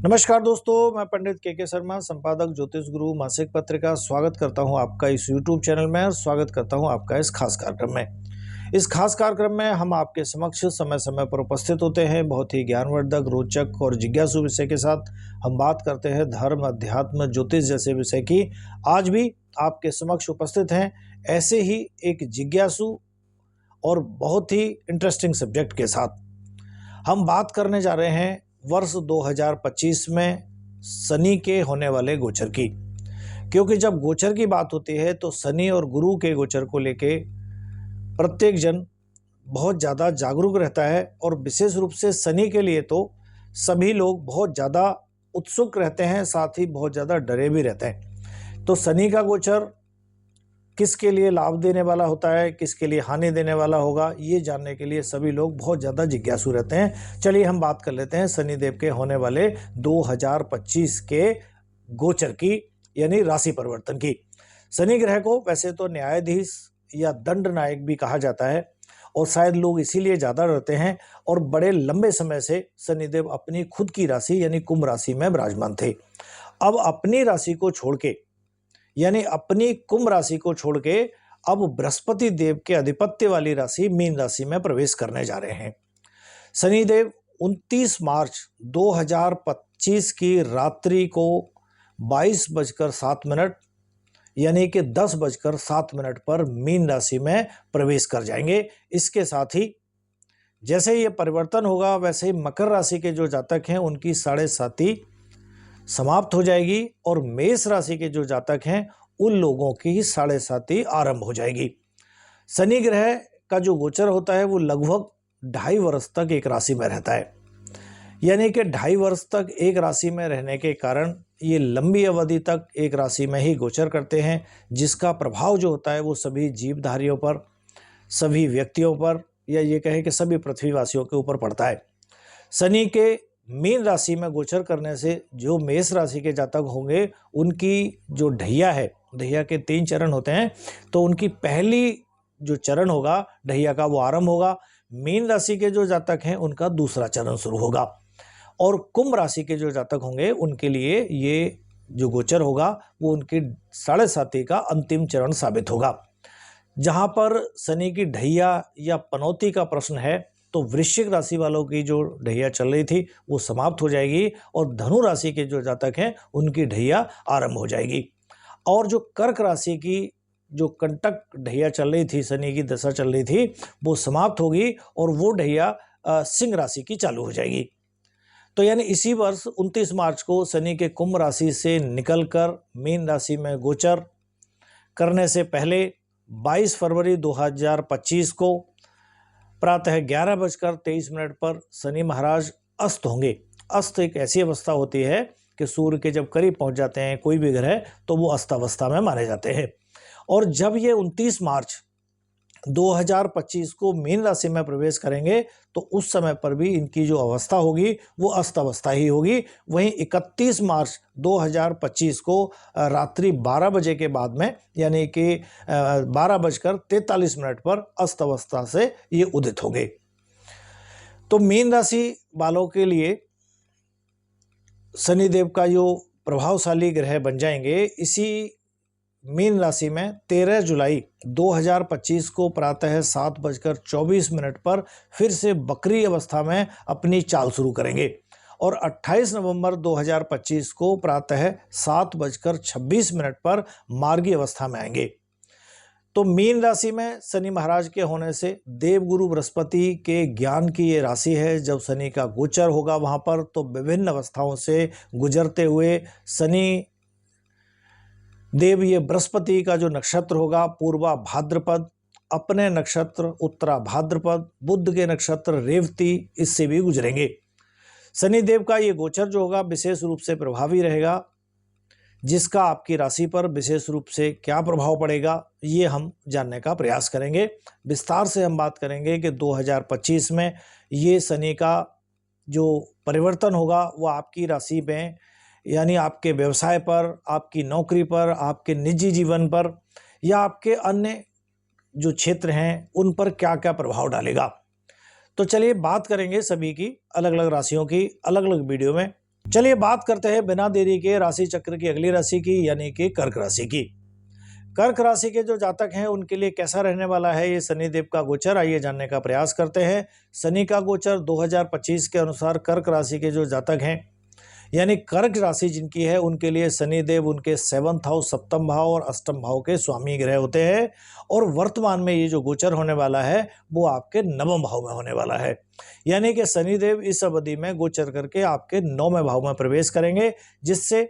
नमस्कार दोस्तों, मैं पंडित के शर्मा, संपादक ज्योतिष गुरु मासिक पत्रिका। स्वागत करता हूं आपका इस YouTube चैनल में और स्वागत करता हूं आपका इस खास कार्यक्रम में। इस खास कार्यक्रम में हम आपके समक्ष समय समय पर उपस्थित होते हैं। बहुत ही ज्ञानवर्धक, रोचक और जिज्ञासु विषय के साथ हम बात करते हैं धर्म, अध्यात्म, ज्योतिष जैसे विषय की। आज भी आपके समक्ष उपस्थित हैं ऐसे ही एक जिज्ञासु और बहुत ही इंटरेस्टिंग सब्जेक्ट के साथ। हम बात करने जा रहे हैं वर्ष 2025 में शनि के होने वाले गोचर की। क्योंकि जब गोचर की बात होती है तो शनि और गुरु के गोचर को लेके प्रत्येक जन बहुत ज़्यादा जागरूक रहता है और विशेष रूप से शनि के लिए तो सभी लोग बहुत ज़्यादा उत्सुक रहते हैं, साथ ही बहुत ज़्यादा डरे भी रहते हैं। तो शनि का गोचर किसके लिए लाभ देने वाला होता है, किसके लिए हानि देने वाला होगा, ये जानने के लिए सभी लोग बहुत ज़्यादा जिज्ञासु रहते हैं। चलिए हम बात कर लेते हैं शनिदेव के होने वाले 2025 के गोचर की, यानी राशि परिवर्तन की। शनि ग्रह को वैसे तो न्यायाधीश या दंड नायक भी कहा जाता है और शायद लोग इसीलिए ज़्यादा डरते हैं। और बड़े लंबे समय से शनिदेव अपनी खुद की राशि यानी कुंभ राशि में विराजमान थे। अब अपनी राशि को छोड़ के, यानी अपनी कुंभ राशि को छोड़ के अब बृहस्पति देव के आधिपत्य वाली राशि मीन राशि में प्रवेश करने जा रहे हैं। शनिदेव 29 मार्च 2025 की रात्रि को 22:07 यानी कि 10:07 पर मीन राशि में प्रवेश कर जाएंगे। इसके साथ ही जैसे ये परिवर्तन होगा वैसे ही मकर राशि के जो जातक हैं उनकी 7.5 समाप्त हो जाएगी और मेष राशि के जो जातक हैं उन लोगों की 7.5 आरंभ हो जाएगी। शनि ग्रह का जो गोचर होता है वो लगभग 2.5 वर्ष तक एक राशि में रहता है। यानी कि 2.5 वर्ष तक एक राशि में रहने के कारण ये लंबी अवधि तक एक राशि में ही गोचर करते हैं, जिसका प्रभाव जो होता है वो सभी जीवधारियों पर, सभी व्यक्तियों पर, या ये कहें कि सभी पृथ्वीवासियों के ऊपर पड़ता है। शनि के मीन राशि में गोचर करने से जो मेष राशि के जातक होंगे उनकी जो ढैया है, ढैया के 3 चरण होते हैं, तो उनकी पहली जो चरण होगा ढैया का वो आरंभ होगा। मीन राशि के जो जातक हैं उनका दूसरा चरण शुरू होगा और कुंभ राशि के जो जातक होंगे उनके लिए ये जो गोचर होगा वो उनकी 7.5 का अंतिम चरण साबित होगा। जहां पर शनि की ढैया या पनौती का प्रश्न है तो वृश्चिक राशि वालों की जो ढैया चल रही थी वो समाप्त हो जाएगी और धनु राशि के जो जातक हैं उनकी ढैया आरंभ हो जाएगी। और जो कर्क राशि की जो कंटक ढैया चल रही थी, शनि की दशा चल रही थी, वो समाप्त होगी और वो ढैया सिंह राशि की चालू हो जाएगी। तो यानी इसी वर्ष 29 मार्च को शनि के कुंभ राशि से निकलकर मीन राशि में गोचर करने से पहले 22 फरवरी 2025 को प्रातः 11:23 पर शनि महाराज अस्त होंगे। अस्त एक ऐसी अवस्था होती है कि सूर्य के जब करीब पहुंच जाते हैं कोई भी ग्रह तो वो अस्तावस्था में माने जाते हैं। और जब ये 29 मार्च 2025 को मीन राशि में प्रवेश करेंगे तो उस समय पर भी इनकी जो अवस्था होगी वो अस्त-अवस्था ही होगी। वहीं 31 मार्च 2025 को रात्रि 12 बजे के बाद में, यानी कि 12:43 पर अस्त-अवस्था से ये उदित होंगे। तो मीन राशि वालों के लिए शनिदेव का जो प्रभावशाली ग्रह बन जाएंगे, इसी मीन राशि में 13 जुलाई 2025 को प्रातः 7:24 पर फिर से बकरी अवस्था में अपनी चाल शुरू करेंगे और 28 नवंबर 2025 को प्रातः 7:26 पर मार्गी अवस्था में आएंगे। तो मीन राशि में शनि महाराज के होने से देवगुरु बृहस्पति के ज्ञान की ये राशि है। जब शनि का गोचर होगा वहाँ पर तो विभिन्न अवस्थाओं से गुजरते हुए शनि देव ये बृहस्पति का जो नक्षत्र होगा पूर्वा भाद्रपद, अपने नक्षत्र उत्तरा भाद्रपद, बुध के नक्षत्र रेवती, इससे भी गुजरेंगे। शनिदेव का ये गोचर जो होगा विशेष रूप से प्रभावी रहेगा, जिसका आपकी राशि पर विशेष रूप से क्या प्रभाव पड़ेगा ये हम जानने का प्रयास करेंगे। विस्तार से हम बात करेंगे कि 2025 में ये शनि का जो परिवर्तन होगा वो आपकी राशि में, यानी आपके व्यवसाय पर, आपकी नौकरी पर, आपके निजी जीवन पर या आपके अन्य जो क्षेत्र हैं उन पर क्या क्या प्रभाव डालेगा। तो चलिए बात करेंगे सभी की अलग अलग राशियों की अलग अलग वीडियो में। चलिए बात करते हैं बिना देरी के राशि चक्र की अगली राशि की, यानी कि कर्क राशि की। कर्क राशि के जो जातक हैं उनके लिए कैसा रहने वाला है ये शनिदेव का गोचर, आइए जानने का प्रयास करते हैं। शनि का गोचर 2025 के अनुसार कर्क राशि के जो जातक हैं, यानी कर्क राशि जिनकी है, उनके लिए शनिदेव उनके 7th हाउस, सप्तम भाव और अष्टम भाव के स्वामी ग्रह होते हैं। और वर्तमान में ये जो गोचर होने वाला है वो आपके नवम भाव में होने वाला है, यानी कि शनिदेव इस अवधि में गोचर करके आपके 9वें भाव में प्रवेश करेंगे, जिससे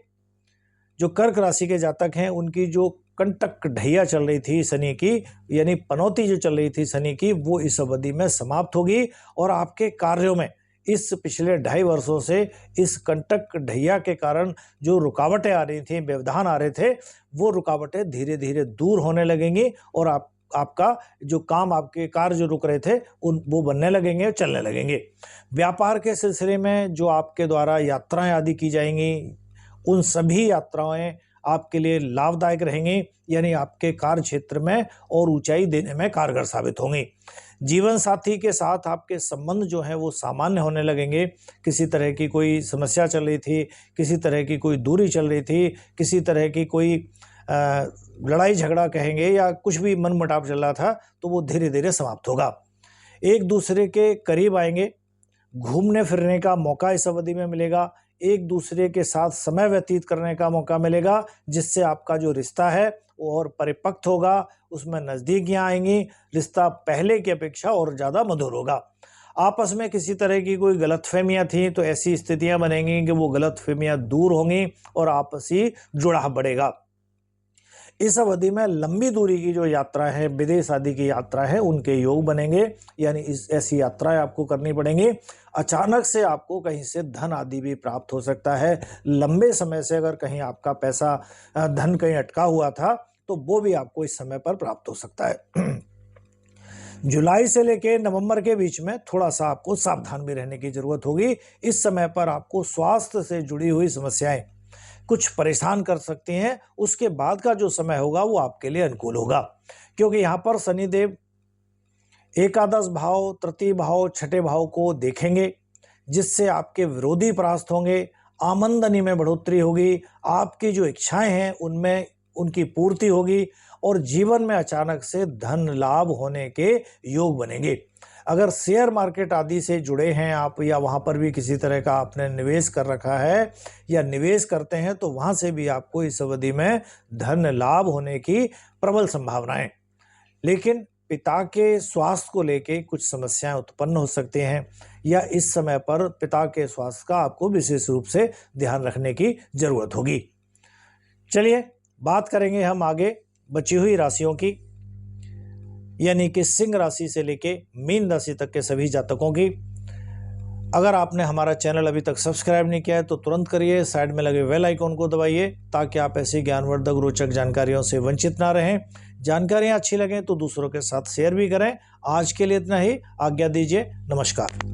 जो कर्क राशि के जातक हैं उनकी जो कंटक ढैया चल रही थी शनि की, यानी पनौती जो चल रही थी शनि की, वो इस अवधि में समाप्त होगी। और आपके कार्यों में इस पिछले 2.5 वर्षों से इस कंटक ढैया के कारण जो रुकावटें आ रही थी, व्यवधान आ रहे थे, वो रुकावटें धीरे धीरे दूर होने लगेंगी और आपका जो काम, आपके कार्य जो रुक रहे थे वो बनने लगेंगे, चलने लगेंगे। व्यापार के सिलसिले में जो आपके द्वारा यात्राएं आदि की जाएंगी, उन सभी यात्राएं आपके लिए लाभदायक रहेंगी, यानी आपके कार्य क्षेत्र में और ऊंचाई देने में कारगर साबित होंगी। जीवन साथी के साथ आपके संबंध जो है वो सामान्य होने लगेंगे। किसी तरह की कोई समस्या चल रही थी, किसी तरह की कोई दूरी चल रही थी, किसी तरह की कोई लड़ाई झगड़ा कहेंगे या कुछ भी मनमुटाव चल रहा था, तो वो धीरे धीरे समाप्त होगा। एक दूसरे के करीब आएंगे, घूमने फिरने का मौका इस अवधि में मिलेगा, एक दूसरे के साथ समय व्यतीत करने का मौका मिलेगा, जिससे आपका जो रिश्ता है वो और परिपक्व होगा, उसमें नज़दीकियाँ आएंगी, रिश्ता पहले की अपेक्षा और ज़्यादा मधुर होगा। आपस में किसी तरह की कोई गलतफहमियाँ थी तो ऐसी स्थितियाँ बनेंगी कि वो गलतफहमियाँ दूर होंगी और आपसी जुड़ाव बढ़ेगा। इस अवधि में लंबी दूरी की जो यात्रा है, विदेश आदि की यात्रा है, उनके योग बनेंगे, यानी ऐसी यात्राएं आपको करनी पड़ेंगी। अचानक से आपको कहीं से धन आदि भी प्राप्त हो सकता है। लंबे समय से अगर कहीं आपका पैसा, धन कहीं अटका हुआ था, तो वो भी आपको इस समय पर प्राप्त हो सकता है। जुलाई से लेकर नवंबर के बीच में थोड़ा सा आपको सावधान भी रहने की जरूरत होगी। इस समय पर आपको स्वास्थ्य से जुड़ी हुई समस्याएं कुछ परेशान कर सकती हैं। उसके बाद का जो समय होगा वो आपके लिए अनुकूल होगा, क्योंकि यहाँ पर शनिदेव एकादश भाव, तृतीय भाव, छठे भाव को देखेंगे, जिससे आपके विरोधी परास्त होंगे, आमदनी में बढ़ोतरी होगी, आपकी जो इच्छाएं हैं उनमें उनकी पूर्ति होगी और जीवन में अचानक से धन लाभ होने के योग बनेंगे। अगर शेयर मार्केट आदि से जुड़े हैं आप, या वहाँ पर भी किसी तरह का आपने निवेश कर रखा है या निवेश करते हैं, तो वहाँ से भी आपको इस अवधि में धन लाभ होने की प्रबल संभावनाएं। लेकिन पिता के स्वास्थ्य को लेके कुछ समस्याएं उत्पन्न हो सकती हैं, या इस समय पर पिता के स्वास्थ्य का आपको विशेष रूप से ध्यान रखने की जरूरत होगी। चलिए बात करेंगे हम आगे बची हुई राशियों की, यानी कि सिंह राशि से लेके मीन राशि तक के सभी जातकों की। अगर आपने हमारा चैनल अभी तक सब्सक्राइब नहीं किया है तो तुरंत करिए, साइड में लगे बेल आइकॉन को दबाइए, ताकि आप ऐसी ज्ञानवर्धक रोचक जानकारियों से वंचित ना रहें। जानकारियां अच्छी लगें तो दूसरों के साथ शेयर भी करें। आज के लिए इतना ही, आज्ञा दीजिए, नमस्कार।